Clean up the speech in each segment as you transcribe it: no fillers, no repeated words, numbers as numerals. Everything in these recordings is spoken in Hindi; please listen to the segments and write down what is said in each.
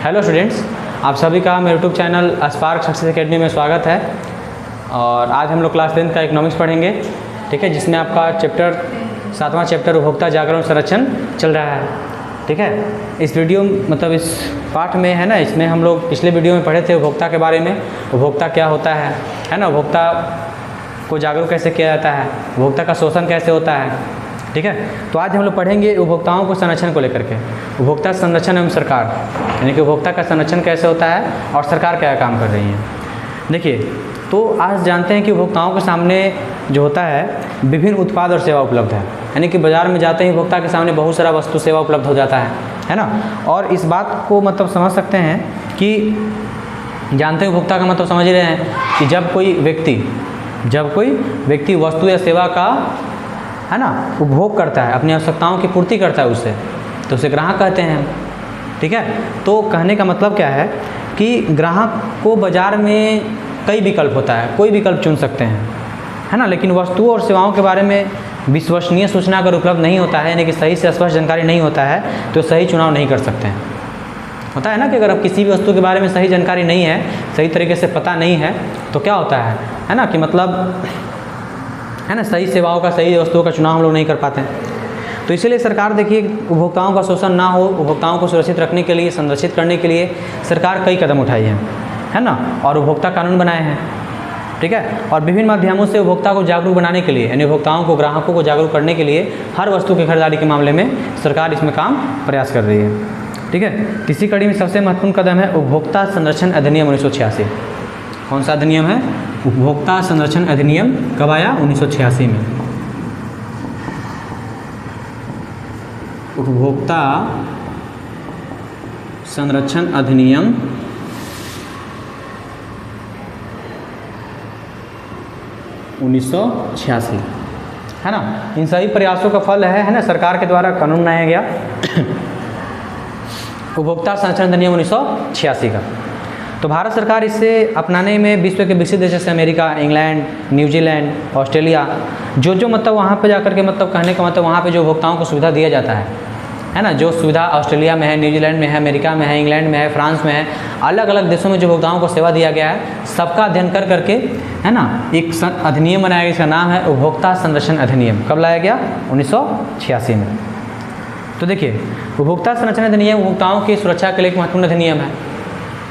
हेलो स्टूडेंट्स, आप सभी का मेरे YouTube channel spark success academy में स्वागत है। और आज हम लोग क्लास 10 का इकोनॉमिक्स पढ़ेंगे, ठीक है, जिसमें आपका सातवां चैप्टर उपभोक्ता जागरण संरक्षण चल रहा है। ठीक है, इस वीडियो इस पाठ में है ना, इसमें हम लोग पिछले वीडियो में पढ़े थे उपभोक्ता के बारे में। उपभोक्ता क्या होता है ना, उपभोक्ता को जागरूक कैसे किया जाता है, उपभोक्ता का शोषण कैसे होता है। ठीक है, तो आज हम लोग पढ़ेंगे उपभोक्ताओं को संरक्षण को लेकर के, उपभोक्ता संरक्षण एवं सरकार, यानी कि उपभोक्ता का संरक्षण कैसे होता है और सरकार क्या काम कर रही है। देखिए, तो आज जानते हैं कि उपभोक्ताओं के सामने जो होता है विभिन्न उत्पाद और सेवा उपलब्ध है, यानी कि बाज़ार में जाते ही उपभोक्ता के सामने बहुत सारा वस्तु सेवा उपलब्ध हो जाता है ना। और इस बात को समझ सकते हैं कि जानते हैं उपभोक्ता का समझ रहे हैं कि जब कोई व्यक्ति वस्तु या सेवा का है ना उपभोग करता है, अपनी आवश्यकताओं की पूर्ति करता है उससे, तो उसे ग्राहक कहते हैं। ठीक है, तो कहने का मतलब क्या है कि ग्राहक को बाज़ार में कई विकल्प होता है, कोई विकल्प चुन सकते हैं, है ना। लेकिन वस्तुओं और सेवाओं के बारे में विश्वसनीय सूचना अगर उपलब्ध नहीं होता है, यानी कि सही से स्पष्ट जानकारी नहीं होता है, तो सही चुनाव नहीं कर सकते हैं। होता है ना कि अगर आप किसी भी वस्तु के बारे में सही जानकारी नहीं है, सही तरीके से पता नहीं है, तो क्या होता है ना कि है ना, सही सेवाओं का, सही वस्तुओं का चुनाव हम लोग नहीं कर पाते हैं। तो इसीलिए सरकार देखिए, उपभोक्ताओं का शोषण ना हो, उपभोक्ताओं को सुरक्षित रखने के लिए, संरक्षित करने के लिए सरकार कई कदम उठाई है ना, और उपभोक्ता कानून बनाए हैं। ठीक है, और विभिन्न माध्यमों से उपभोक्ता को जागरूक बनाने के लिए, यानी उपभोक्ताओं को, ग्राहकों को जागरूक करने के लिए हर वस्तु की खरीदारी के मामले में सरकार इसमें प्रयास कर रही है। ठीक है, इसी कड़ी में सबसे महत्वपूर्ण कदम है उपभोक्ता संरक्षण अधिनियम 1986। कौन सा अधिनियम है? उपभोक्ता संरक्षण अधिनियम। कब आया? 1986 में। उपभोक्ता संरक्षण अधिनियम 1986, है ना। इन सभी प्रयासों का फल है ना, सरकार के द्वारा कानून बनाया गया उपभोक्ता संरक्षण अधिनियम 1986 का। तो भारत सरकार इसे अपनाने में विश्व के विकसित देश जैसे अमेरिका, इंग्लैंड, न्यूजीलैंड, ऑस्ट्रेलिया, जो वहाँ पे जाकर के कहने का वहाँ पे जो उपभोक्ताओं को सुविधा दिया जाता है ना, जो सुविधा ऑस्ट्रेलिया में है, न्यूजीलैंड में है, अमेरिका में है, इंग्लैंड में है, फ्रांस में है, अलग अलग देशों में जो उपभोक्ताओं को सेवा दिया गया है, सबका अध्ययन कर करके है ना एक अधिनियम बनाया गया, इसका नाम है उपभोक्ता संरक्षण अधिनियम। कब लाया गया? 1986 में। तो देखिए, उपभोक्ता संरक्षण अधिनियम उपभोक्ताओं की सुरक्षा के लिए एक महत्वपूर्ण अधिनियम है।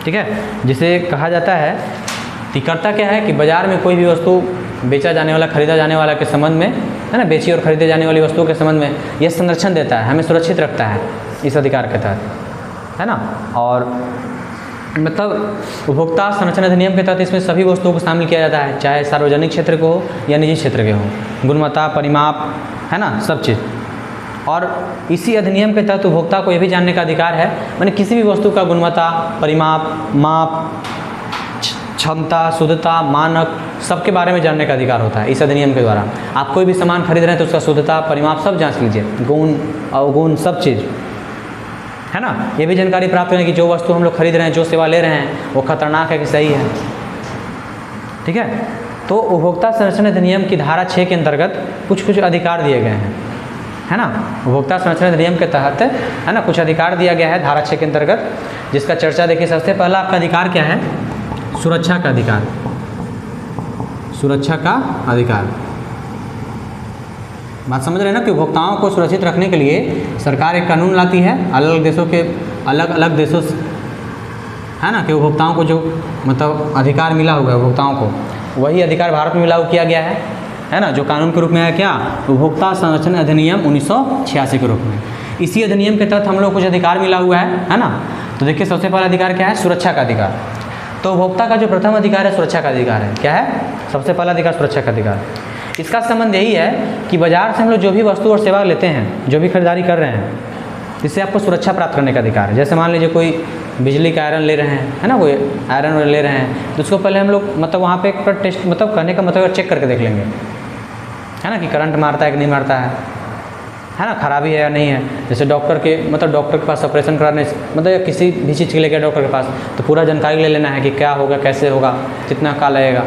ठीक है, जिसे कहा जाता है कि करता क्या है कि बाज़ार में कोई भी वस्तु बेचा जाने वाला, खरीदा जाने वाला के संबंध में, है ना, बेची और खरीदे जाने वाली वस्तुओं के संबंध में यह संरक्षण देता है, हमें सुरक्षित रखता है इस अधिकार के तहत, है ना। और उपभोक्ता संरक्षण अधिनियम के तहत इसमें सभी वस्तुओं को शामिल किया जाता है, चाहे सार्वजनिक क्षेत्र के हो या निजी क्षेत्र के हो, गुणवत्ता, परिमाप, है ना, सब चीज़। और इसी अधिनियम के तहत उपभोक्ता को यह भी जानने का अधिकार है, माने किसी भी वस्तु का गुणवत्ता, परिमाप, माप, क्षमता, शुद्धता, मानक, सबके बारे में जानने का अधिकार होता है इस अधिनियम के द्वारा। आप कोई भी सामान खरीद रहे हैं तो उसका शुद्धता, परिमाप सब जांच लीजिए, गुण, अवगुण, सब चीज़, है ना। ये भी जानकारी प्राप्त करें कि जो वस्तु हम लोग खरीद रहे हैं, जो सेवा ले रहे हैं, वो खतरनाक है कि सही है। ठीक है, तो उपभोक्ता संरक्षण अधिनियम की धारा 6 के अंतर्गत कुछ अधिकार दिए गए हैं, है ना। उपभोक्ता संरक्षण अधिनियम के तहत है ना कुछ अधिकार दिया गया है धारा 6 के अंतर्गत, जिसका चर्चा देखिए। सबसे पहला आपका अधिकार क्या है? सुरक्षा का अधिकार। सुरक्षा का अधिकार, बात समझ रहे हैं ना कि उपभोक्ताओं को सुरक्षित रखने के लिए सरकार एक कानून लाती है, अलग अलग देशों से, है ना, कि उपभोक्ताओं को जो अधिकार मिला होगा उपभोक्ताओं को, वही अधिकार भारत में लागू किया गया है ना, जो कानून के रूप में है क्या? उपभोक्ता संरक्षण अधिनियम 1986 के रूप में। इसी अधिनियम के तहत हम लोग कुछ अधिकार मिला हुआ है ना। तो देखिए, सबसे पहला अधिकार क्या है? सुरक्षा का अधिकार। तो उपभोक्ता का जो प्रथम अधिकार है सुरक्षा का अधिकार है। क्या है सबसे पहला अधिकार? सुरक्षा का अधिकार। इसका संबंध यही है कि बाजार से हम लोग जो भी वस्तु और सेवा लेते हैं, जो भी खरीदारी कर रहे हैं, इससे आपको सुरक्षा प्राप्त करने का अधिकार है। जैसे मान लीजिए कोई बिजली का आयरन ले रहे हैं, है ना, कोई आयरन ले रहे हैं, तो उसको पहले हम लोग वहाँ पे एक टेस्ट करने का चेक करके देख लेंगे, है ना, कि करंट मारता है कि नहीं मारता है ना, खराबी है या नहीं है। जैसे डॉक्टर के पास ऑपरेशन कराने किसी भी चीज़ के लिए गया डॉक्टर के पास, तो पूरा जानकारी ले लेना है कि क्या होगा, कैसे होगा, कितना का लगेगा।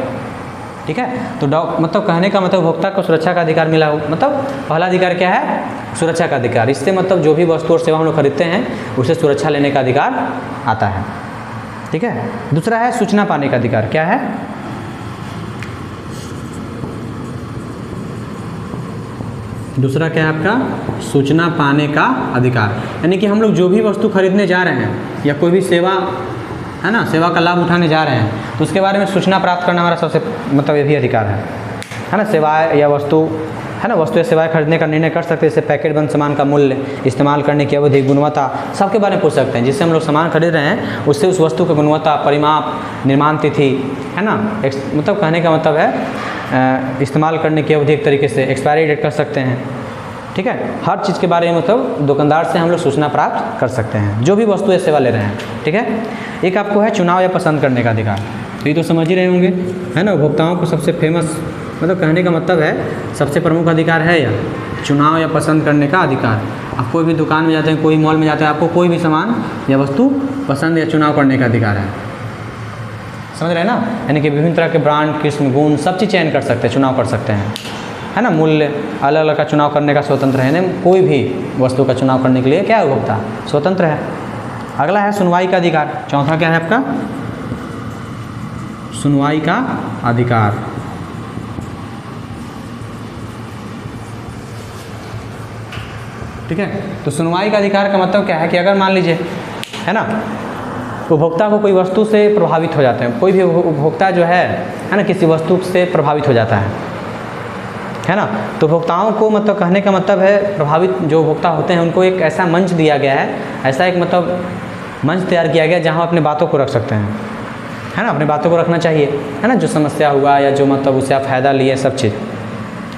ठीक है, तो कहने का उपभोक्ता को सुरक्षा का अधिकार मिला हो। पहला अधिकार क्या है? सुरक्षा का अधिकार। इससे मतलब जो भी वस्तु और सेवा हम लोग खरीदते हैं उसे सुरक्षा लेने का अधिकार आता है। ठीक है। दूसरा है सूचना पाने का अधिकार। क्या है? दूसरा क्या है आपका? सूचना पाने का अधिकार। यानी कि हम लोग जो भी वस्तु खरीदने जा रहे हैं या कोई भी सेवा है ना, सेवा का लाभ उठाने जा रहे हैं तो उसके बारे में सूचना प्राप्त करना हमारा सबसे मतलब ये भी अधिकार है ना। सेवाएं या वस्तु है ना, वस्तु या सेवाएं खरीदने का निर्णय कर सकते हैं। जैसे पैकेट बंद सामान का मूल्य, इस्तेमाल करने की अवधि, गुणवत्ता, सबके बारे में पूछ सकते हैं। जिससे हम लोग सामान खरीद रहे हैं उससे उस वस्तु की गुणवत्ता, परिमाप, निर्माण तिथि है ना, मतलब कहने का मतलब है इस्तेमाल करने की अवधि, एक तरीके से एक्सपायरी डेट कर सकते हैं। ठीक है। हर चीज़ के बारे में मतलब दुकानदार से हम लोग सूचना प्राप्त कर सकते हैं जो भी वस्तु या सेवा ले रहे हैं। ठीक है। एक आपको है चुनाव या पसंद करने का अधिकार। तो ये तो समझ ही रहे होंगे है ना, उपभोक्ताओं को सबसे फेमस मतलब कहने का मतलब है सबसे प्रमुख अधिकार है या चुनाव या पसंद करने का अधिकार। आप कोई भी दुकान में जाते हैं, कोई मॉल में जाते हैं, आपको कोई भी सामान या वस्तु पसंद या चुनाव करने का अधिकार है। समझ रहे हैं ना। यानी कि विभिन्न तरह के ब्रांड, किस्म, गुण सब चीज़ चयन कर सकते हैं, चुनाव कर सकते हैं है ना। मूल्य अलग अलग का चुनाव करने का स्वतंत्र है। यानी कोई भी वस्तु का चुनाव करने के लिए क्या है, उपभोक्ता स्वतंत्र है। अगला है सुनवाई का अधिकार। चौथा क्या है आपका? सुनवाई का अधिकार। ठीक है। तो सुनवाई का अधिकार का मतलब क्या है कि अगर मान लीजिए है ना, उपभोक्ता को कोई वस्तु से प्रभावित हो जाते हैं, कोई भी उपभोक्ता जो है ना किसी वस्तु से प्रभावित हो जाता है ना, तो उपभोक्ताओं को मतलब कहने का मतलब है प्रभावित जो उपभोक्ता होते हैं उनको एक ऐसा मंच दिया गया है, ऐसा एक मतलब मंच तैयार किया गया जहाँ अपने बातों को रख सकते हैं है ना। अपनी बातों को रखना चाहिए है ना, जो समस्या हुआ या जो मतलब उससे आप फ़ायदा लिए सब चीज़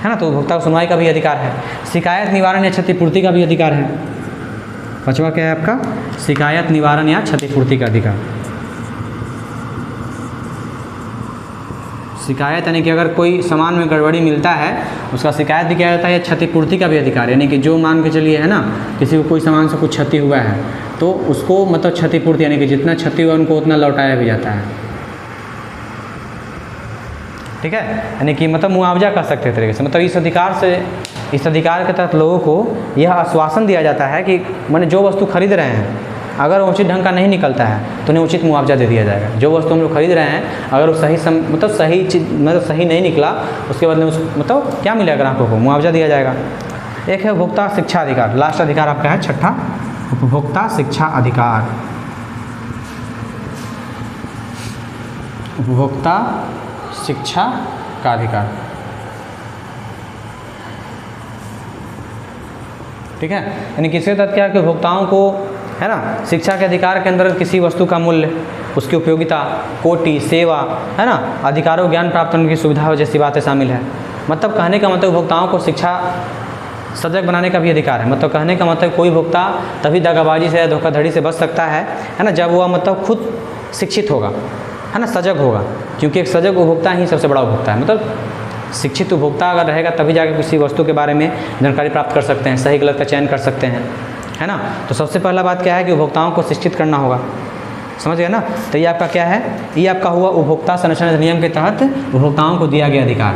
है ना। तो उपभोक्ता को सुनवाई का भी अधिकार है। शिकायत निवारण या क्षतिपूर्ति का भी अधिकार है। पांचवा क्या है आपका? शिकायत निवारण या क्षतिपूर्ति का अधिकार। शिकायत यानी कि अगर कोई सामान में गड़बड़ी मिलता है उसका शिकायत भी किया जाता है, या क्षतिपूर्ति का भी अधिकार। यानी कि जो मान के चलिए है ना, किसी को कोई सामान से कुछ क्षति हुआ है तो उसको मतलब क्षतिपूर्ति यानी कि जितना क्षति हुआ उनको उतना लौटाया भी जाता है। ठीक है। यानी कि मतलब मुआवजा कह सकते हैं तरीके से। मतलब इस अधिकार के तहत लोगों को यह आश्वासन दिया जाता है कि मैंने जो वस्तु खरीद रहे हैं अगर उचित ढंग का नहीं निकलता है तो उन्हें उचित मुआवजा दे दिया जाएगा। जो वस्तु हम लोग खरीद रहे हैं अगर वो सही नहीं निकला उसके बदले मतलब क्या मिलेगा ग्राहकों को? मुआवजा दिया जाएगा। एक है उपभोक्ता शिक्षा अधिकार। लास्ट अधिकार आपका है छठा, उपभोक्ता शिक्षा अधिकार। उपभोक्ता शिक्षा का अधिकार। ठीक है। यानी किसके तहत क्या है कि उपभोक्ताओं को है ना शिक्षा के अधिकार के अंदर किसी वस्तु का मूल्य, उसकी उपयोगिता, कोटि, सेवा है ना, अधिकारों ज्ञान प्राप्त करने की सुविधा जैसी बातें शामिल है। मतलब कहने का मतलब उपभोक्ताओं को शिक्षा सजग बनाने का भी अधिकार है। मतलब कहने का मतलब कोई उपभोक्ता तभी दगाबाजी से या धोखाधड़ी से बच सकता है ना जब वह मतलब खुद शिक्षित होगा है ना, सजग होगा। क्योंकि एक सजग उपभोक्ता ही सबसे बड़ा उपभोक्ता है। मतलब शिक्षित उपभोक्ता अगर रहेगा तभी जाकर किसी वस्तु के बारे में जानकारी प्राप्त कर सकते हैं, सही गलत का चयन कर सकते हैं है ना। तो सबसे पहला बात क्या है कि उपभोक्ताओं को शिक्षित करना होगा। समझ गए ना। तो ये आपका क्या है? ये आपका हुआ उपभोक्ता संरक्षण अधिनियम के तहत उपभोक्ताओं को दिया गया अधिकार।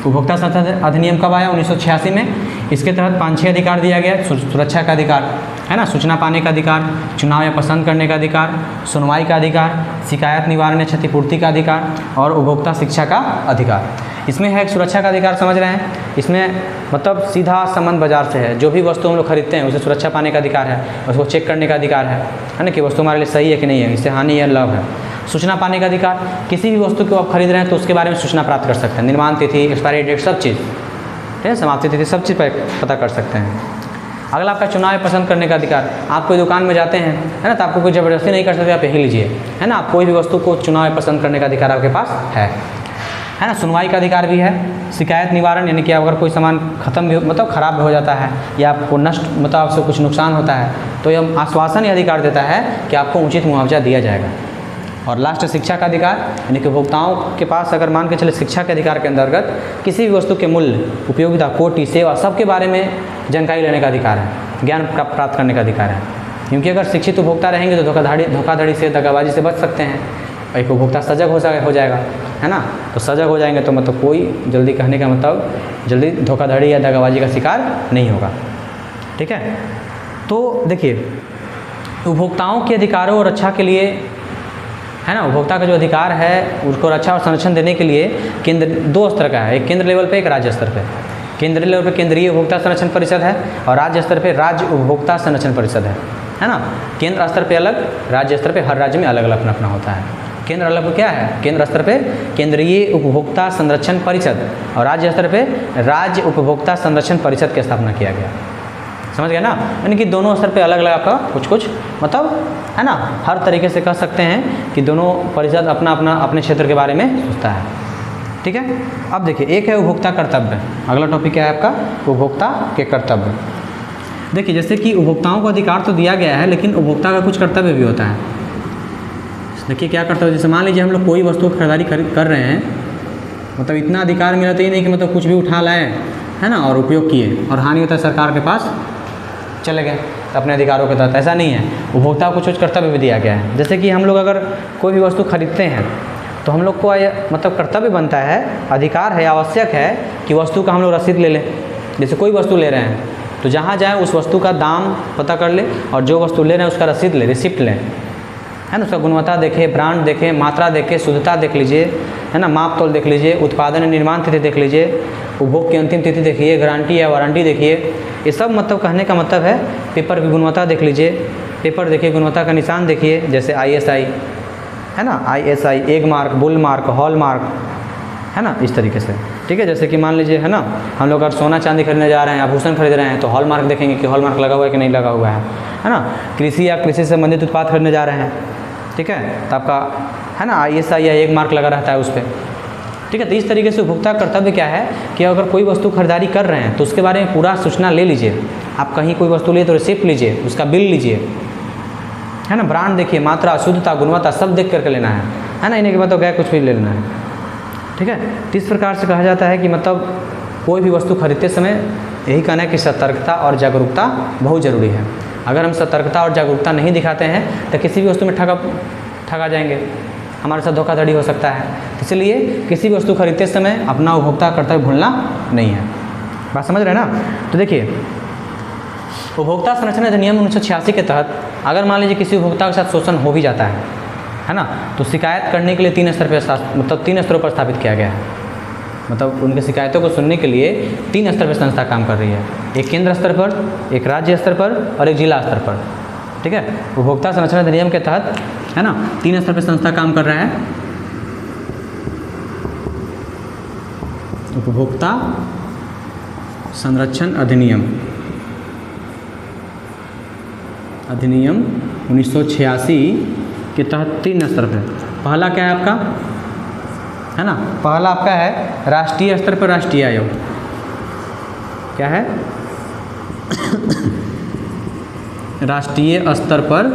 उपभोक्ता संरक्षण अधिनियम कब आया? 1986 में। इसके तहत 5-6 अधिकार दिया गया। सुरक्षा का अधिकार है ना, सूचना पाने का अधिकार, चुनाव या पसंद करने का अधिकार, सुनवाई का अधिकार, शिकायत निवारण या क्षतिपूर्ति का अधिकार और उपभोक्ता शिक्षा का अधिकार। इसमें है एक सुरक्षा का अधिकार। समझ रहे हैं? इसमें मतलब सीधा संबंध बाजार से है। जो भी वस्तु हम लोग खरीदते हैं उसे सुरक्षा पाने का अधिकार है, उसको चेक करने का अधिकार है ना कि वस्तु हमारे लिए सही है कि नहीं है, इससे हानि या लाभ है। सूचना पाने का अधिकार, किसी भी वस्तु को आप खरीद रहे हैं तो उसके बारे में सूचना प्राप्त कर सकते हैं। निर्माण तिथि, एक्सपायरी डेट, सब चीज़ ठीक है, समाप्ति तिथि, सब चीज़ पता कर सकते हैं। अगला आपका चुनाव पसंद करने का अधिकार। आप कोई दुकान में जाते हैं है ना, तो आपको कोई ज़बरदस्ती नहीं कर सकते, आप यही लीजिए है ना। आप कोई भी वस्तु को चुनाव पसंद करने का अधिकार आपके पास है ना। सुनवाई का अधिकार भी है। शिकायत निवारण यानी कि अगर कोई सामान खत्म भी मतलब ख़राब हो जाता है या आपको नष्ट मतलब आपसे कुछ नुकसान होता है तो यह आश्वासन यह अधिकार देता है कि आपको उचित मुआवजा दिया जाएगा। और लास्ट शिक्षा का अधिकार यानी कि उपभोक्ताओं के पास अगर मान के चले शिक्षा के अधिकार के अंतर्गत किसी भी वस्तु के मूल्य, उपयोगिता, कोटि, सेवा सब के बारे में जानकारी लेने का अधिकार है, ज्ञान प्राप्त करने का अधिकार है। क्योंकि अगर शिक्षित उपभोक्ता रहेंगे तो धोखाधड़ी से, दगाबाजी से बच सकते हैं। एक उपभोक्ता सजग हो जाएगा है ना। तो सजग हो जाएंगे तो मतलब कोई जल्दी कहने का मतलब जल्दी धोखाधड़ी या दगाबाजी का शिकार नहीं होगा। ठीक है। तो देखिए, उपभोक्ताओं के अधिकारों और रक्षा के लिए, है ना, उपभोक्ता का जो अधिकार है उसको रक्षा और संरक्षण देने के लिए केंद्र 2 स्तर का है, एक केंद्र लेवल पे, एक राज्य स्तर पे। केंद्रीय लेवल पे केंद्रीय उपभोक्ता संरक्षण परिषद है और राज्य स्तर पे राज्य उपभोक्ता संरक्षण परिषद है ना। केंद्र स्तर पे अलग, राज्य स्तर पे हर राज्य में अलग अलग अपना अपना होता है। केंद्र अलग क्या है, केंद्र स्तर पे केंद्रीय उपभोक्ता संरक्षण परिषद और राज्य स्तर पे राज्य उपभोक्ता संरक्षण परिषद की स्थापना किया गया। समझ गए ना, यानी कि दोनों स्तर पे अलग अलग आपका कुछ कुछ मतलब, है ना, हर तरीके से कह सकते हैं कि दोनों परिषद अपना अपना अपने क्षेत्र के बारे में सोचता है। ठीक है। अब देखिए, एक है उपभोक्ता कर्तव्य। अगला टॉपिक क्या है आपका, उपभोक्ता के कर्तव्य। देखिए, जैसे कि उपभोक्ताओं को अधिकार तो दिया गया है, लेकिन उपभोक्ता का कुछ कर्तव्य भी होता है। देखिए क्या कर्तव्य, जैसे मान लीजिए हम लोग कोई वस्तु खरीदारी कर रहे हैं, मतलब इतना अधिकार मिला तो ये नहीं कि मतलब कुछ भी उठा लाए, है ना, और उपयोग किए और हानि होता है सरकार के पास चले गए अपने अधिकारों के तहत, ऐसा नहीं है। उपभोक्ता को कुछ कर्तव्य भी दिया गया है। जैसे कि हम लोग अगर कोई भी वस्तु खरीदते हैं तो हम लोग को मतलब कर्तव्य बनता है, अधिकार है, आवश्यक है कि वस्तु का हम लोग रसीद ले लें। जैसे कोई वस्तु ले रहे हैं तो जहाँ जाएँ उस वस्तु का दाम पता कर ले और जो वस्तु ले रहे हैं उसका रसीद ले, रिसिप्ट लें, है ना, उसका गुणवत्ता देखें, ब्रांड देखें, मात्रा देखें, शुद्धता देख लीजिए, है ना, माप तौल देख लीजिए, उत्पादन निर्माण तिथि देख लीजिए, उपभोग की अंतिम तिथि देखिए, गारंटी या वारंटी देखिए। ये सब मतलब कहने का मतलब है पेपर की गुणवत्ता देख लीजिए, पेपर देखिए, गुणवत्ता का निशान देखिए, जैसे ISI, है ना, ISI, egg mark, bull mark, hall mark, है ना, इस तरीके से। ठीक है। जैसे कि मान लीजिए, है ना, हम लोग अगर सोना चांदी खरीदने जा रहे हैं, आभूषण खरीद रहे हैं तो हॉल मार्क देखेंगे कि हॉल मार्क लगा हुआ है कि नहीं लगा हुआ है ना। कृषि या कृषि से संबंधित उत्पाद खरीदने जा रहे हैं, ठीक है, तो आपका, है ना, ISI या एग मार्क लगा रहता है उस पर। ठीक है। तो इस तरीके से उपभोक्ता कर्तव्य क्या है कि अगर कोई वस्तु खरीदारी कर रहे हैं तो उसके बारे में पूरा सूचना ले लीजिए। आप कहीं कोई वस्तु लिए तो रिसिप्ट लीजिए, उसका बिल लीजिए, है ना, ब्रांड देखिए, मात्रा, शुद्धता, गुणवत्ता सब देख करके लेना है ना, इन्हीं के बाद तो गया कुछ भी ले लेना है। ठीक है। तो इस प्रकार से कहा जाता है कि मतलब कोई भी वस्तु खरीदते समय यही कहना है कि सतर्कता और जागरूकता बहुत ज़रूरी है। अगर हम सतर्कता और जागरूकता नहीं दिखाते हैं तो किसी भी वस्तु में ठगा जाएंगे, हमारे साथ धोखाधड़ी हो सकता है। इसलिए किसी भी वस्तु खरीदते समय अपना उपभोक्ता कर्तव्य भूलना नहीं है। बात समझ रहे हैं ना। तो देखिए, उपभोक्ता संरक्षण अधिनियम 1986 के तहत अगर मान लीजिए किसी उपभोक्ता के साथ शोषण हो भी जाता है ना, तो शिकायत करने के लिए 3 स्तर पर, मतलब 3 स्तरों पर स्थापित किया गया है। मतलब उनकी शिकायतों को सुनने के लिए 3 स्तर पर संस्था काम कर रही है, एक केंद्र स्तर पर, एक राज्य स्तर पर और एक जिला स्तर पर। ठीक है। उपभोक्ता संरक्षण अधिनियम के तहत, है ना, 3 स्तर पर संस्था काम कर रहा है। उपभोक्ता संरक्षण अधिनियम 1986 के तहत 3 स्तर पर। पहला क्या है आपका, है ना, पहला आपका है राष्ट्रीय स्तर पर राष्ट्रीय आयोग। क्या है राष्ट्रीय स्तर पर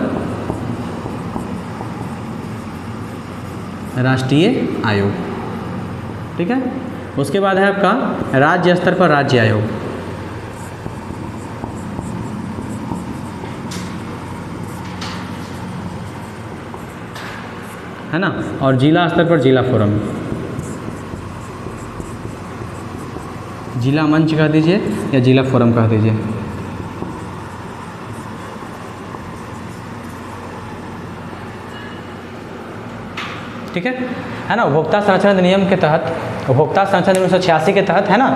राष्ट्रीय आयोग। ठीक है। उसके बाद है आपका राज्य स्तर पर राज्य आयोग। है ना, और जिला स्तर पर जिला फोरम, जिला मंच कह दीजिए या जिला फोरम कह दीजिए। ठीक है ना। उपभोक्ता संरक्षण अधिनियम के तहत, उपभोक्ता संरक्षण अधिनियम 1986 के तहत, है ना,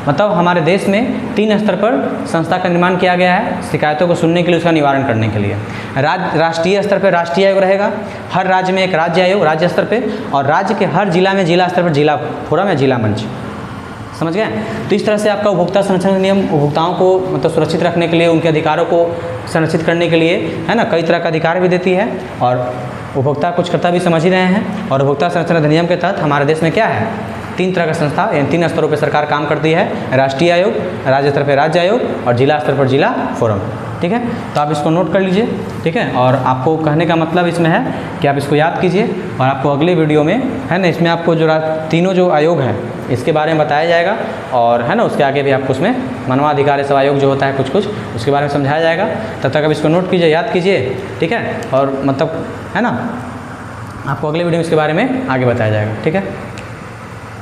मतलब हमारे देश में 3 स्तर पर संस्था का निर्माण किया गया है शिकायतों को सुनने के लिए, उसका निवारण करने के लिए। राष्ट्रीय स्तर पर राष्ट्रीय आयोग रहेगा, हर राज्य में एक राज्य आयोग राज्य स्तर पे, और राज्य के हर जिला में जिला स्तर पर जिला फोरम या जिला मंच। समझ गए। तो इस तरह से आपका उपभोक्ता संरक्षण अधिनियम उपभोक्ताओं को मतलब सुरक्षित रखने के लिए, उनके अधिकारों को संरक्षित करने के लिए, है ना, कई तरह का अधिकार भी देती है और उपभोक्ता कुछ कर्तव्य भी समझ ही रहे हैं। और उपभोक्ता संरक्षण अधिनियम के तहत हमारे देश में क्या है, 3 तरह का संस्था, यानी 3 स्तरों पर सरकार काम करती है, राष्ट्रीय आयोग, राज्य स्तर पर राज्य आयोग और जिला स्तर पर जिला फोरम। ठीक है। तो आप इसको नोट कर लीजिए। ठीक है। और आपको कहने का मतलब इसमें है कि आप इसको याद कीजिए और आपको अगले वीडियो में, है ना, इसमें आपको जो तीनों जो आयोग है इसके बारे में बताया जाएगा और, है ना, उसके आगे भी आपको उसमें मानवाधिकार सब आयोग जो होता है कुछ कुछ उसके बारे में समझाया जाएगा। तब तक आप इसको नोट कीजिए, याद कीजिए। ठीक है। और मतलब, है ना, आपको अगले वीडियो में इसके बारे में आगे बताया जाएगा। ठीक है।